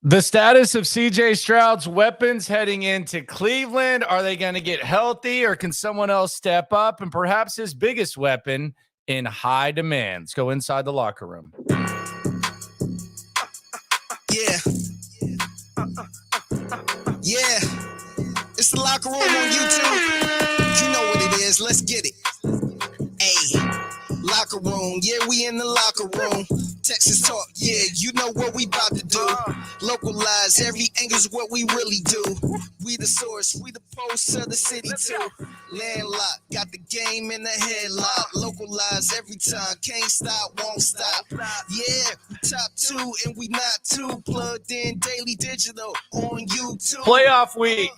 The status of CJ Stroud's weapons heading into Cleveland. Are they going to get healthy, or can someone else step up? And perhaps his biggest weapon in high demand. Let's go inside the locker room. Yeah. Yeah. It's the locker room on YouTube. You know what it is. Let's get it. Hey. Locker room. Yeah, we in the locker room. Texas talk. Yeah, you know what we about to do. Localize every angle's what we really do. We the source. We the pulse of the city too. Landlocked. Got the game in the headlock. Localize every time. Can't stop, won't stop. Yeah, we top two and we not too. Plugged in daily digital on YouTube. Playoff week.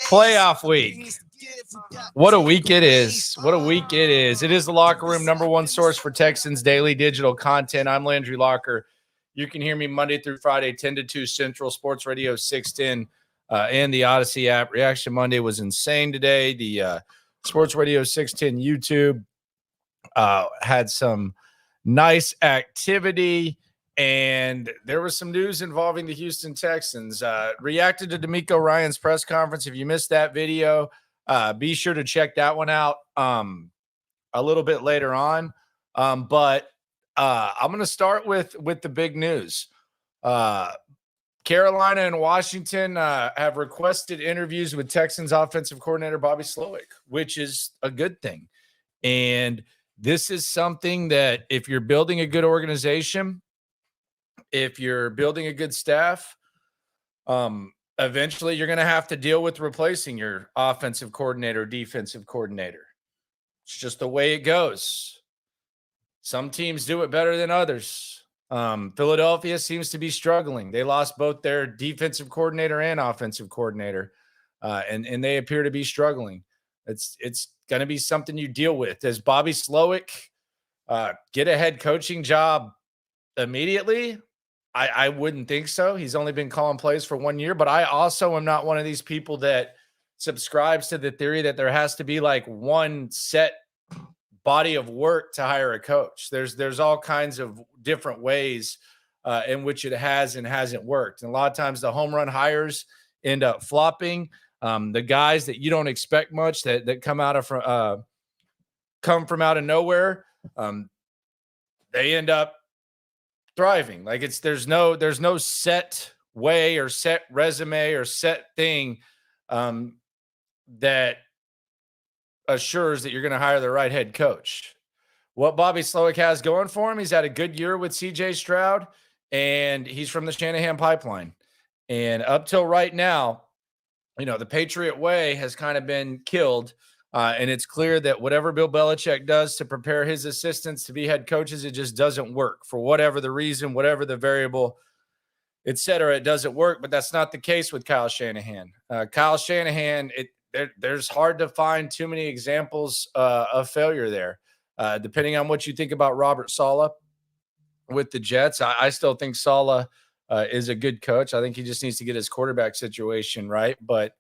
Playoff week. What a week it is. What a week it is. It is the locker room, number one source for Texans daily digital content. I'm Landry Locker. You can hear me Monday through Friday, 10 to 2 Central, Sports Radio 610, and the Odyssey app. Reaction Monday was insane today. The Sports Radio 610 YouTube had some nice activity, and there was some news involving the Houston Texans. Reacted to D'Amico Ryan's press conference. If you missed that video, be sure to check that one out a little bit later on. But I'm going to start with the big news. Carolina and Washington have requested interviews with Texans offensive coordinator Bobby Slowik, which is a good thing. And this is something that if you're building a good organization, if you're building a good staff, eventually you're going to have to deal with replacing your offensive coordinator, defensive coordinator. It's just the way it goes. Some teams do it better than others. Philadelphia seems to be struggling. They lost both their defensive coordinator and offensive coordinator, and they appear to be struggling. It's going to be something you deal with. Does Bobby Slowik get a head coaching job immediately? I wouldn't think so. He's only been calling plays for 1 year, but I also am not one of these people that subscribes to the theory that there has to be like one set body of work to hire a coach. There's all kinds of different ways in which it has and hasn't worked. And a lot of times the home run hires end up flopping. The guys that you don't expect much that come from out of nowhere, they end up thriving. Like there's no set way or set resume or set thing that assures that you're going to hire the right head coach. What Bobby Slowik has going for him, he's had a good year with CJ Stroud, and he's from the Shanahan pipeline. And up till right now, the Patriot way has kind of been killed. And it's clear that whatever Bill Belichick does to prepare his assistants to be head coaches, it just doesn't work for whatever the reason, whatever the variable, et cetera. It doesn't work, but that's not the case with Kyle Shanahan. Kyle Shanahan, there's hard to find too many examples of failure there. Depending on what you think about Robert Saleh with the Jets, I still think Saleh is a good coach. I think he just needs to get his quarterback situation right, but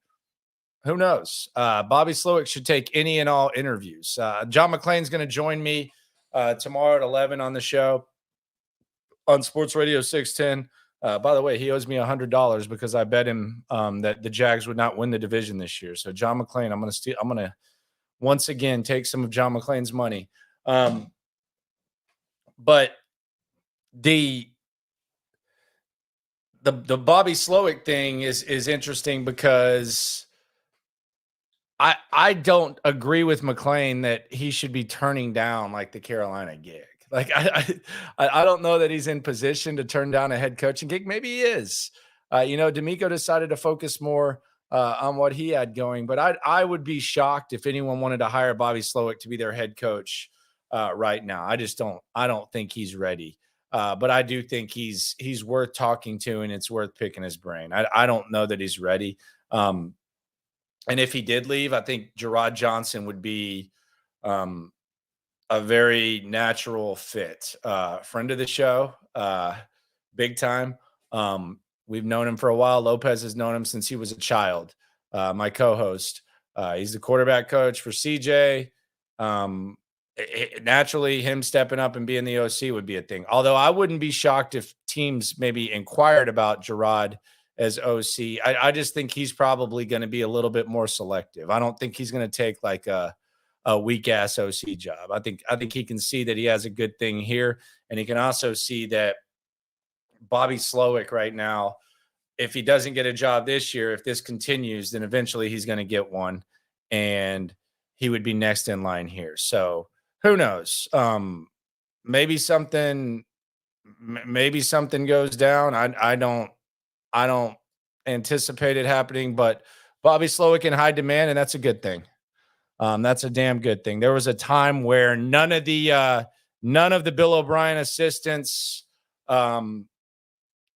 who knows? Bobby Slowik should take any and all interviews. John McClain's going to join me tomorrow at 11 on the show on Sports Radio 610. By the way, he owes me $100 because I bet him that the Jags would not win the division this year. So John McClain, I'm going to once again take some of John McClain's money. But the Bobby Slowik thing is interesting because I don't agree with McClain that he should be turning down like the Carolina gig. Like I don't know that he's in position to turn down a head coaching gig. Maybe he is. D'Amico decided to focus more on what he had going, but I would be shocked if anyone wanted to hire Bobby Slowik to be their head coach right now. I don't think he's ready. But I do think he's worth talking to, and it's worth picking his brain. I don't know that he's ready. And if he did leave, I think Gerard Johnson would be a very natural fit. Friend of the show, big time. We've known him for a while. Lopez has known him since he was a child. My co-host, he's the quarterback coach for CJ. naturally him stepping up and being the OC would be a thing. Although I wouldn't be shocked if teams maybe inquired about Gerard as OC. I just think he's probably going to be a little bit more selective. I don't think he's going to take like a weak ass OC job. I think he can see that he has a good thing here, and he can also see that Bobby Slowik right now, if he doesn't get a job this year, if this continues, then eventually he's going to get one, and he would be next in line here. So who knows? Maybe something goes down. I don't anticipate it happening, but Bobby Slowik in high demand, and that's a good thing. That's a damn good thing. There was a time where none of the Bill O'Brien assistants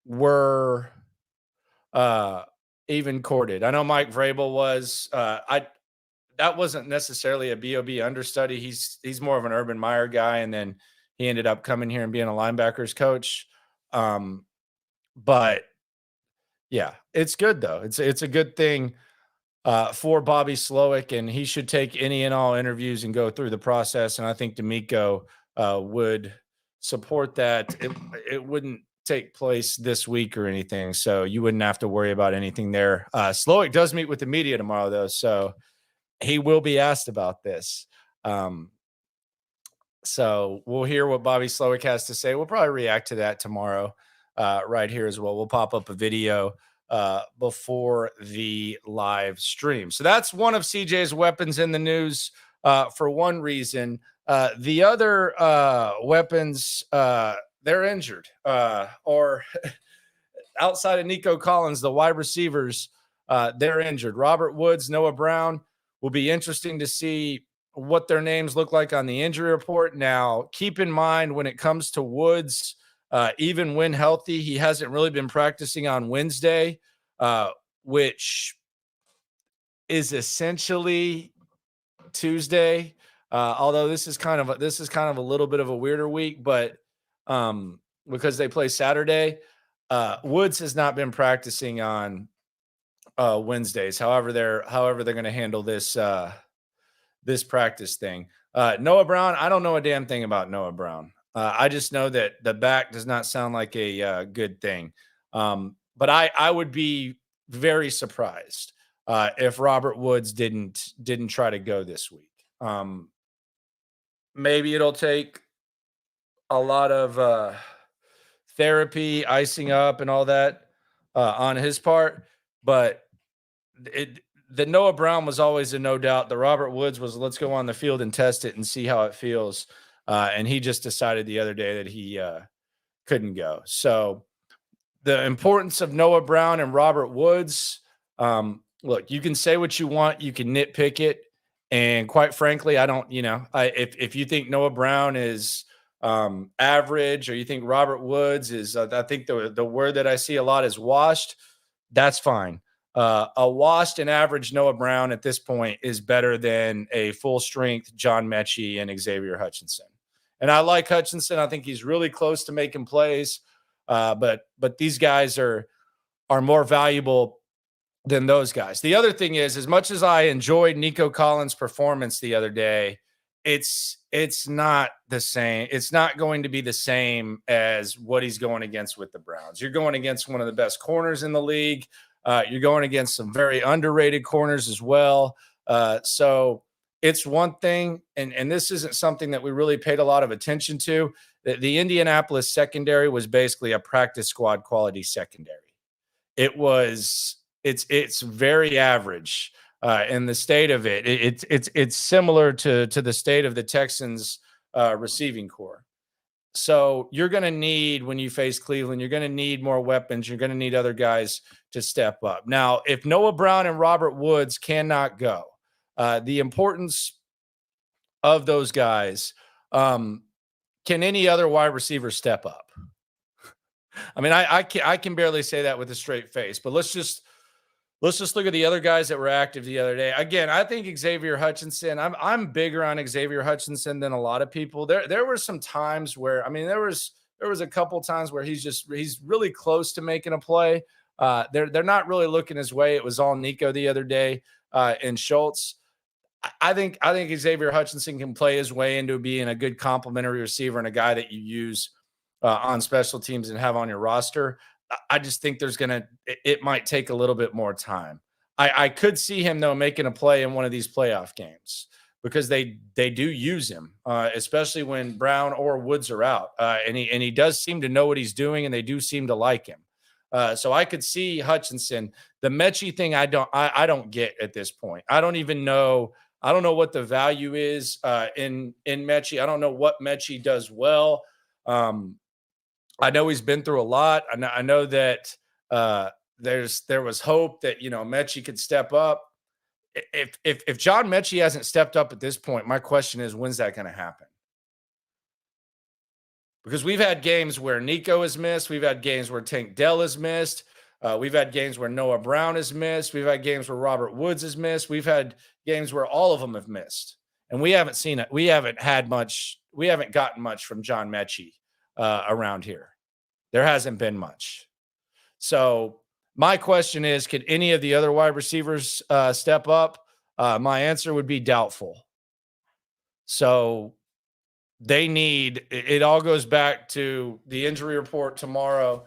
were even courted. I know Mike Vrabel was. That wasn't necessarily a BOB understudy. He's more of an Urban Meyer guy, and then he ended up coming here and being a linebackers coach. But yeah, it's good though. It's a good thing for Bobby Slowik, and he should take any and all interviews and go through the process. And I think Nico would support that. It wouldn't take place this week or anything, so you wouldn't have to worry about anything there. Slowik does meet with the media tomorrow, though, so he will be asked about this. So we'll hear what Bobby Slowik has to say. We'll probably react to that tomorrow right here as well. We'll pop up a video before the live stream. So that's one of CJ's weapons in the news for one reason. The other weapons, they're injured or outside of Nico Collins, the wide receivers, they're injured. Robert Woods, Noah Brown, will be interesting to see what their names look like on the injury report. Now, keep in mind when it comes to Woods, even when healthy, he hasn't really been practicing on Wednesday, which is essentially Tuesday. Although this is kind of a little bit of a weirder week, but because they play Saturday, Woods has not been practicing on Wednesdays. However, they're going to handle this this practice thing. Noah Brown, I don't know a damn thing about Noah Brown. I just know that the back does not sound like a good thing. But I would be very surprised if Robert Woods didn't try to go this week. Maybe it'll take a lot of therapy, icing up, and all that on his part, but the Noah Brown was always a no doubt. The Robert Woods was let's go on the field and test it and see how it feels. And he just decided the other day that he couldn't go. So the importance of Noah Brown and Robert Woods, look, you can say what you want. You can nitpick it. And quite frankly, I don't, if you think Noah Brown is average or you think Robert Woods is, I think the word that I see a lot is washed, that's fine. A washed and average Noah Brown at this point is better than a full strength John Mechie and Xavier Hutchinson. And I like Hutchinson. I think he's really close to making plays. But these guys are more valuable than those guys. The other thing is, as much as I enjoyed Nico Collins' performance the other day, it's not the same. It's not going to be the same as what he's going against with the Browns. You're going against one of the best corners in the league. You're going against some very underrated corners as well. So it's one thing, and this isn't something that we really paid a lot of attention to. The Indianapolis secondary was basically a practice squad quality secondary. It's very average in the state of it. It's similar to the state of the Texans receiving core. So you're going to need, when you face Cleveland, you're going to need more weapons. You're going to need other guys to step up. Now, if Noah Brown and Robert Woods cannot go, the importance of those guys, can any other wide receiver step up? I mean, I can barely say that with a straight face, but let's just look at the other guys that were active the other day. Again, I think Xavier Hutchinson, I'm bigger on Xavier Hutchinson than a lot of people. There were some times where, I mean, there was a couple times where he's really close to making a play. They're not really looking his way. It was all Nico the other day and Schultz. I think Xavier Hutchinson can play his way into being a good complementary receiver and a guy that you use on special teams and have on your roster. I just think it might take a little bit more time. I could see him though making a play in one of these playoff games because they do use him, especially when Brown or Woods are out, and he does seem to know what he's doing, and they do seem to like him. So I could see Hutchinson. The Mechie thing, I don't get at this point. I don't even know. I don't know what the value is in Mechie. I don't know what Mechie does well. I know he's been through a lot. I know that there was hope that Mechie could step up. If John Mechie hasn't stepped up at this point, my question is, when's that going to happen? Because we've had games where Nico has missed. We've had games where Tank Dell has missed. We've had games where Noah Brown has missed. We've had games where Robert Woods has missed. We've had games where all of them have missed. And we haven't seen it. We haven't had much. We haven't gotten much from John Mechie around here. There hasn't been much. So my question is, could any of the other wide receivers step up? My answer would be doubtful. So it all goes back to the injury report tomorrow.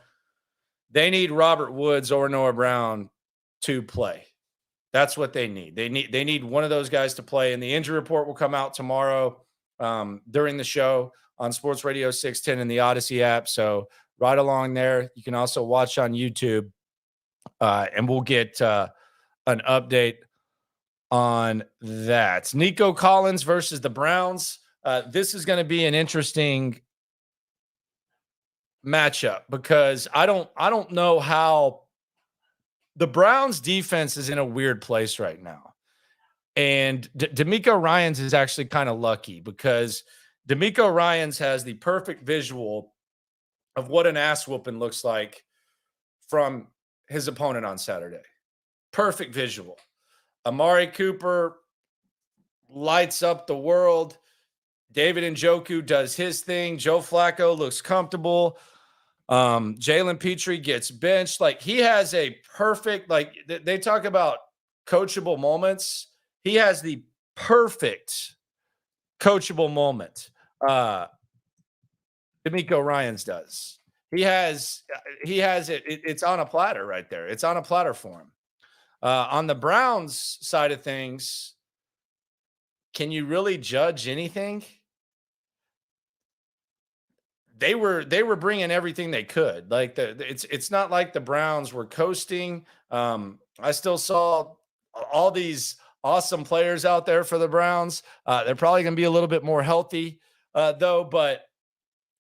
They need Robert Woods or Noah Brown to play. That's what they need. They need one of those guys to play, and the injury report will come out tomorrow during the show on Sports Radio 610 and the Odyssey app. So right along there, you can also watch on YouTube, and we'll get an update on that. Nico Collins versus the Browns. This is going to be an interesting matchup because I don't know how the Browns defense is in a weird place right now. And D'Amico Ryans is actually kind of lucky because D'Amico Ryans has the perfect visual of what an ass whooping looks like from his opponent on Saturday. Perfect visual. Amari Cooper lights up the world. David Njoku does his thing. Joe Flacco looks comfortable. Jalen Petrie gets benched. Like, he has a perfect, like, they talk about coachable moments. He has the perfect coachable moment. D'Amico Ryans does. He has it. It's on a platter right there. It's on a platter for him. On the Browns side of things, can you really judge anything? They were bringing everything they could. Like, it's not like the Browns were coasting. I still saw all these awesome players out there for the Browns. They're probably going to be a little bit more healthy though. But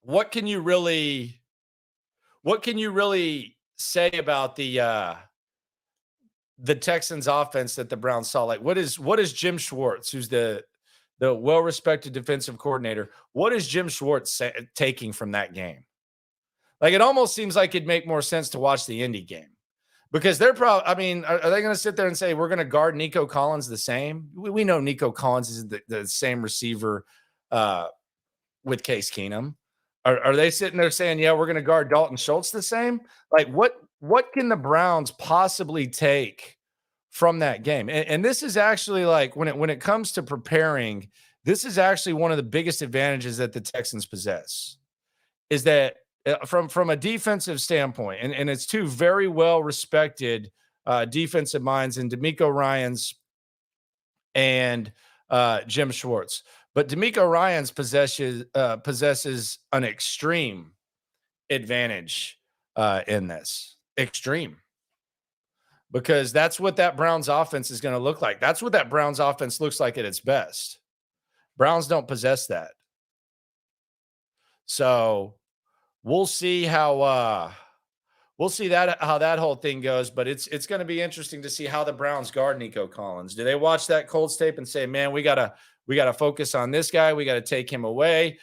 what can you really say about the Texans offense that the Browns saw? Like, what is Jim Schwartz, who's the well-respected defensive coordinator, what is Jim Schwartz taking from that game? Like, it almost seems like it'd make more sense to watch the Indy game because they're probably, I mean, are they going to sit there and say, we're going to guard Nico Collins the same? We know Nico Collins is the same receiver with Case Keenum. Are they sitting there saying, yeah, we're going to guard Dalton Schultz the same? Like, what can the Browns possibly take from that game? And this is actually, like, when it comes to preparing, this is actually one of the biggest advantages that the Texans possess, is that from a defensive standpoint, and it's two very well respected defensive minds in D'Amico Ryans and Jim Schwartz. But D'Amico Ryans possesses an extreme advantage in this. Extreme. Because that's what that Browns offense is going to look like. That's what that Browns offense looks like at its best. Browns don't possess that. So we'll see how that whole thing goes. But it's going to be interesting to see how the Browns guard Nico Collins. Do they watch that Colts tape and say, man, we gotta focus on this guy. We got to take him away.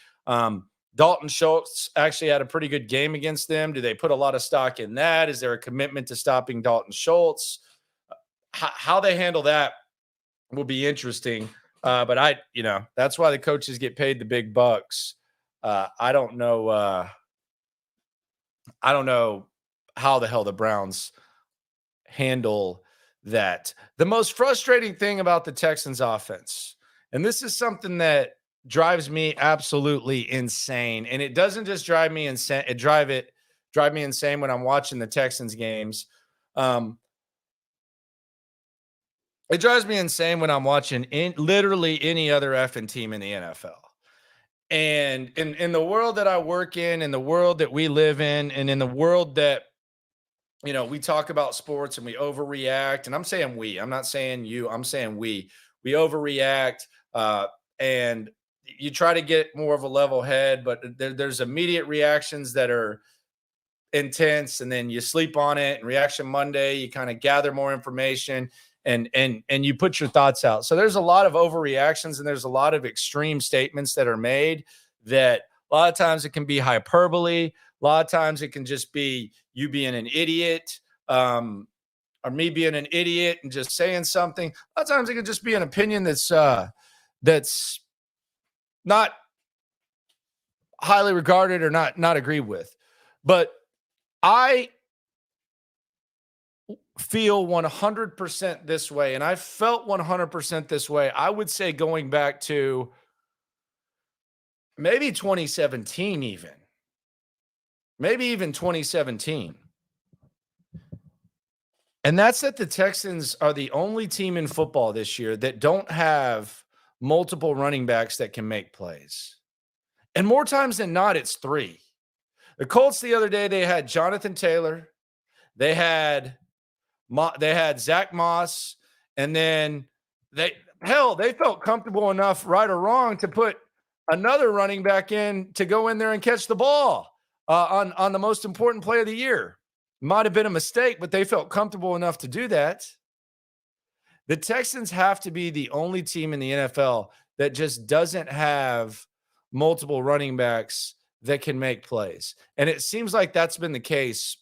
Dalton Schultz actually had a pretty good game against them. Do they put a lot of stock in that? Is there a commitment to stopping Dalton Schultz? How they handle that will be interesting. But that's why the coaches get paid the big bucks. I don't know how the hell the Browns handle that. The most frustrating thing about the Texans offense, and this is something that drives me absolutely insane, and it doesn't just drive me insane, drive me insane when I'm watching the Texans games. Um, it drives me insane when I'm watching literally any other effing team in the NFL. And in the world that I work in the world that we live in, and in the world that we talk about sports and we overreact. And I'm saying we, I'm not saying you, I'm saying we overreact. And you try to get more of a level head, but there's immediate reactions that are intense, and then you sleep on it. And reaction Monday, you kind of gather more information and you put your thoughts out. So there's a lot of overreactions and there's a lot of extreme statements that are made that a lot of times it can be hyperbole. A lot of times it can just be you being an idiot, or me being an idiot and just saying something. A lot of times it can just be an opinion that's not highly regarded or not agreed with. But I feel 100% this way, and I felt 100% this way. I would say going back to maybe 2017, maybe even 2017. And that's that the Texans are the only team in football this year that don't have multiple running backs that can make plays. And more times than not, it's three. The Colts the other day, they had Jonathan Taylor, they had Zach Moss, and then they felt comfortable enough, right or wrong, to put another running back in to go in there and catch the ball on the most important play of the year. Might have been a mistake, but they felt comfortable enough to do that. The Texans have to be the only team in the NFL that just doesn't have multiple running backs that can make plays. And it seems like that's been the case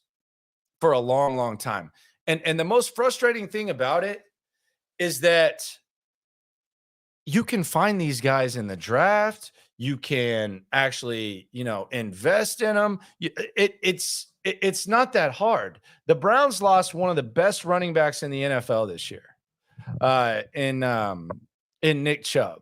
for a long, long time. And the most frustrating thing about it is that you can find these guys in the draft. You can actually, invest in them. It's not that hard. The Browns lost one of the best running backs in the NFL this year, in Nick Chubb,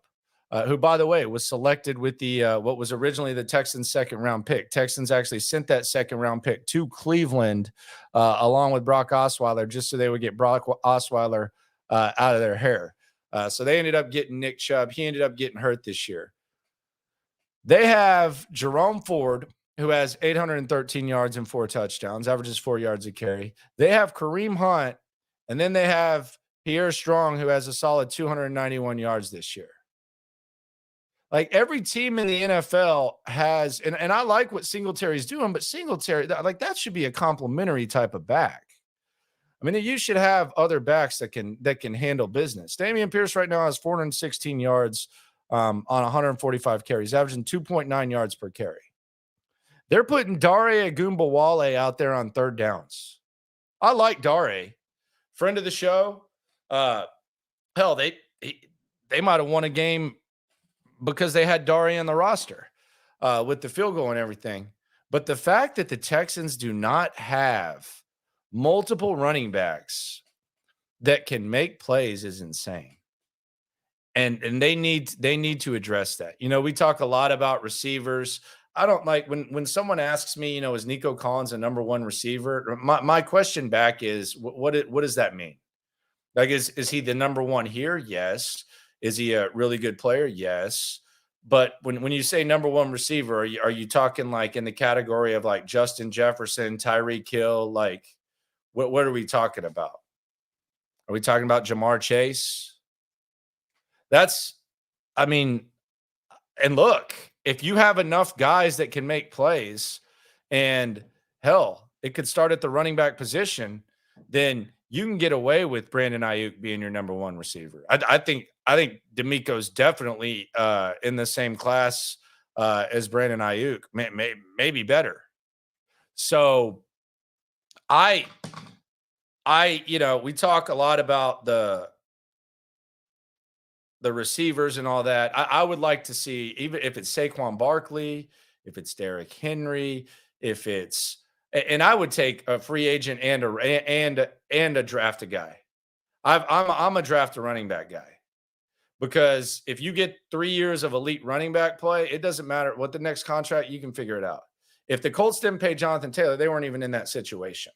who, by the way, was selected with the what was originally the Texans' second-round pick. Texans actually sent that second-round pick to Cleveland along with Brock Osweiler, just so they would get Brock Osweiler out of their hair. So they ended up getting Nick Chubb. He ended up getting hurt this year. They have Jerome Ford, who has 813 yards and 4 touchdowns, averages 4 yards a carry. They have Kareem Hunt, and then they have Pierre Strong, who has a solid 291 yards this year. Like, every team in the NFL has, and I like what Singletary's doing, but Singletary, like, that should be a complimentary type of back. I mean, you should have other backs that can handle business. Dameon Pierce right now has 416 yards on 145 carries, averaging 2.9 yards per carry. They're putting Dare Agumbawale out there on third downs. I like Dare, friend of the show. Hell, they might have won a game because they had Dare on the roster with the field goal and everything. But the fact that the Texans do not have multiple running backs that can make plays is insane. And they need to address that. We talk a lot about receivers. I don't like when someone asks me, is Nico Collins a number one receiver? My question back is, what does that mean? Like, is he the number one here? Yes. Is he a really good player? Yes. But when you say number one receiver, are you talking like in the category of like Justin Jefferson, Tyreek Hill? Like, what are we talking about? Are we talking about Jamar Chase? And look, if you have enough guys that can make plays, and hell, it could start at the running back position, then you can get away with Brandon Ayuk being your number one receiver. I think D'Amico's definitely in the same class as Brandon Ayuk, maybe better. So we talk a lot about the receivers and all that. I would like to see, even if it's Saquon Barkley, if it's Derrick Henry, and I would take a free agent and a drafted guy. I'm a draft a running back guy. Because if you get 3 years of elite running back play, it doesn't matter what the next contract, you can figure it out. If the Colts didn't pay Jonathan Taylor, they weren't even in that situation.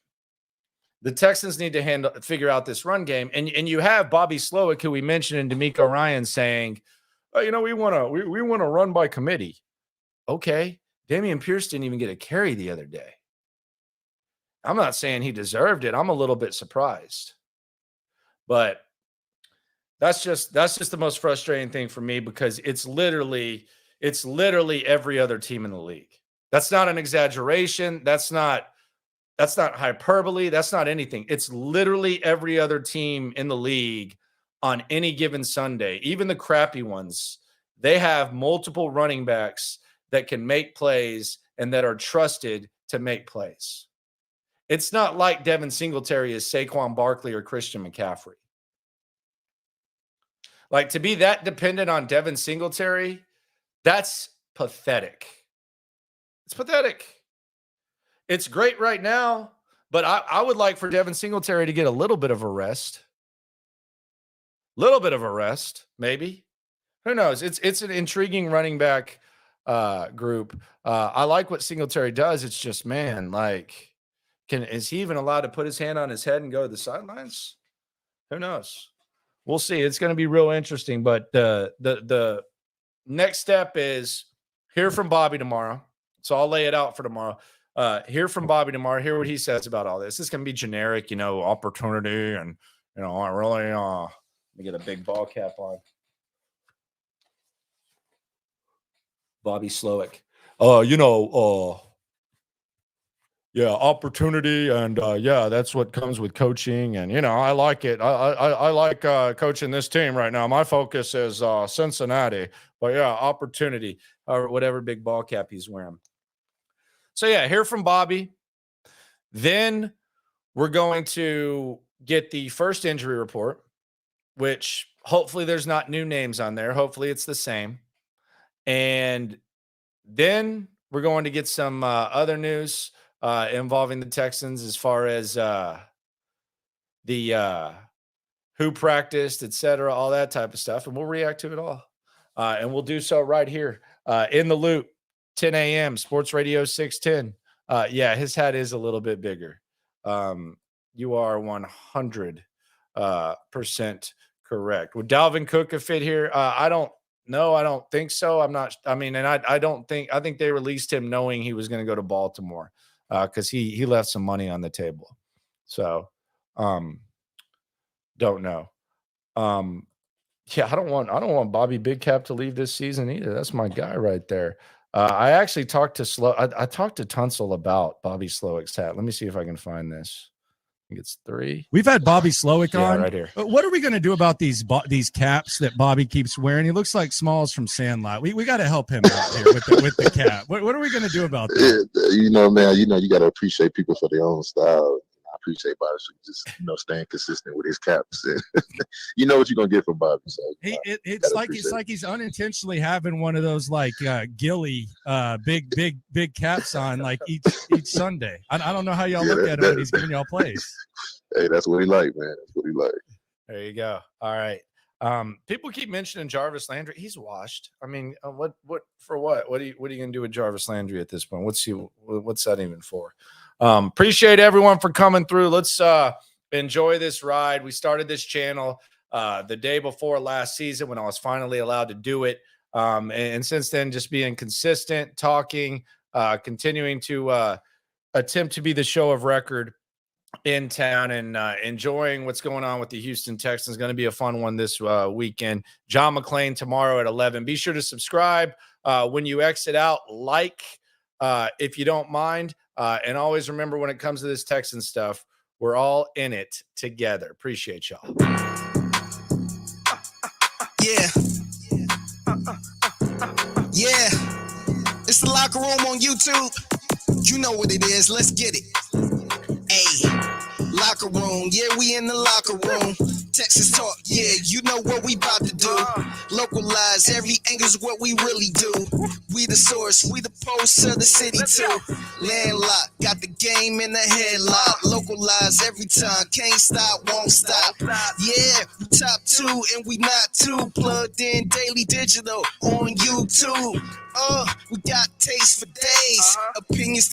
The Texans need to figure out this run game. And you have Bobby Slowik, who we mentioned, and D'Amico Ryan saying, oh, we want to run by committee. Okay. Dameon Pierce didn't even get a carry the other day. I'm not saying he deserved it. I'm a little bit surprised. But that's just the most frustrating thing for me, because it's literally every other team in the league. That's not an exaggeration. That's not hyperbole. That's not anything. It's literally every other team in the league on any given Sunday. Even the crappy ones, they have multiple running backs that can make plays and that are trusted to make plays. It's not like Devin Singletary is Saquon Barkley or Christian McCaffrey. Like, to be that dependent on Devin Singletary, that's pathetic. It's pathetic. It's great right now, but I would like for Devin Singletary to get a little bit of a rest. Little bit of a rest, maybe. Who knows? It's an intriguing running back group. I like what Singletary does. It's just, man, like, is he even allowed to put his hand on his head and go to the sidelines? Who knows? We'll see. It's going to be real interesting. But the next step is hear from Bobby tomorrow. So I'll lay it out for tomorrow. Hear from Bobby tomorrow. Hear what he says about all this. This is going to be generic, opportunity. And, I really, let me get a big ball cap on. Bobby Slowik. Yeah, opportunity, and that's what comes with coaching, and I like it. I like coaching this team right now. My focus is Cincinnati, but yeah, opportunity, or whatever big ball cap he's wearing. So yeah, hear from Bobby. Then we're going to get the first injury report, which hopefully there's not new names on there. Hopefully it's the same, and then we're going to get some other news involving the Texans as far as the who practiced, et cetera, all that type of stuff. And we'll react to it all. And we'll do so right here in the loop, 10 a.m., Sports Radio 610. Yeah, his hat is a little bit bigger. You are 100% correct. Would Dalvin Cook have fit here? I don't know. I don't think so. I think they released him knowing he was going to go to Baltimore. Because he left some money on the table. So, don't know. Yeah, I don't want Bobby Big Cap to leave this season either. That's my guy right there. I actually talked to I talked to Tunsil about Bobby Slowik's hat. Let me see if I can find this. I think it's 3. We've had Bobby Slowik on right here. What are we going to do about these caps that Bobby keeps wearing? He looks like Smalls from Sandlot. We got to help him out here with the cap. What are we going to do about that? Man, you got to appreciate people for their own style. I appreciate Bobby for just staying consistent with his caps. You know what you're gonna get from Bobby. So it's like he's unintentionally having one of those like Gilly big caps on like each Sunday. I don't know how y'all look at him when he's giving y'all plays. Hey, that's what he like, man. That's what he like. There you go. All right. People keep mentioning Jarvis Landry. He's washed. I mean, what for what? What are you gonna do with Jarvis Landry at this point? What's that even for? Appreciate everyone for coming through. Let's enjoy this ride. We started this channel the day before last season when I was finally allowed to do it. And since then, just being consistent, talking, continuing to attempt to be the show of record in town, and enjoying what's going on with the Houston Texans. Going to be a fun one this weekend. John McClain tomorrow at 11. Be sure to subscribe when you exit out. Like if you don't mind. And always remember, when it comes to this Texan stuff, we're all in it together. Appreciate y'all. Yeah. Yeah. It's the Locker Room on YouTube. You know what it is. Let's get it. Hey. Locker room, yeah, we in the locker room. Texas talk, yeah, you know what we about to do. Localize, every angle's what we really do. We the source, we the pulse of the city too. Landlocked, got the game in the headlock. Localize every time, can't stop, won't stop. Yeah, we top 2 and we not too. Plugged in daily digital on YouTube. We got taste for days. Opinions